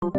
The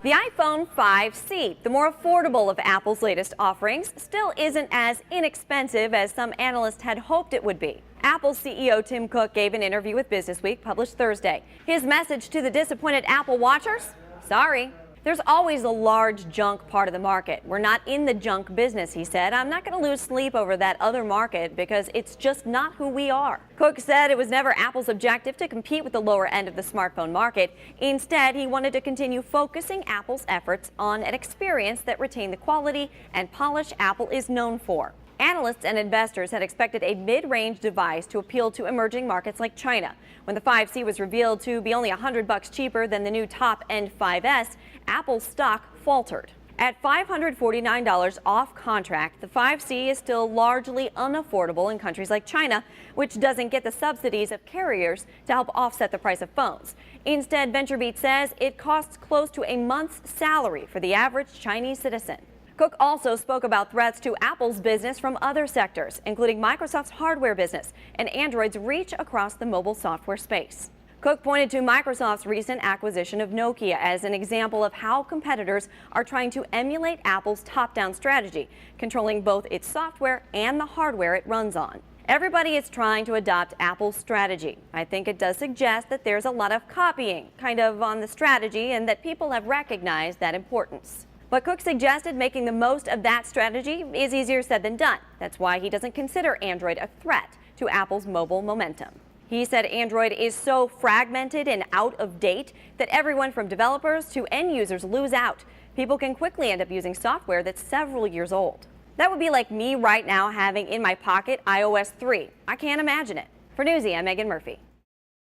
iPhone 5C, the more affordable of Apple's latest offerings, still isn't as inexpensive as some analysts had hoped it would be. Apple CEO Tim Cook gave an interview with Businessweek published Thursday. His message to the disappointed Apple watchers? Sorry. There's always a large junk part of the market. We're not in the junk business, he said. I'm not going to lose sleep over that other market because it's just not who we are. Cook said it was never Apple's objective to compete with the lower end of the smartphone market. Instead, he wanted to continue focusing Apple's efforts on an experience that retained the quality and polish Apple is known for. Analysts and investors had expected a mid-range device to appeal to emerging markets like China. When the 5C was revealed to be only $100 cheaper than the new top-end 5S, Apple's stock faltered. At $549 off contract, the 5C is still largely unaffordable in countries like China, which doesn't get the subsidies of carriers to help offset the price of phones. Instead, VentureBeat says it costs close to a month's salary for the average Chinese citizen. Cook also spoke about threats to Apple's business from other sectors, including Microsoft's hardware business and Android's reach across the mobile software space. Cook pointed to Microsoft's recent acquisition of Nokia as an example of how competitors are trying to emulate Apple's top-down strategy, controlling both its software and the hardware it runs on. Everybody is trying to adopt Apple's strategy. I think it does suggest that there's a lot of copying, kind of on the strategy, and that people have recognized that importance. But Cook suggested making the most of that strategy is easier said than done. That's why he doesn't consider Android a threat to Apple's mobile momentum. He said Android is so fragmented and out of date that everyone from developers to end users lose out. People can quickly end up using software that's several years old. That would be like me right now having in my pocket iOS 3. I can't imagine it. For Newsy, I'm Megan Murphy.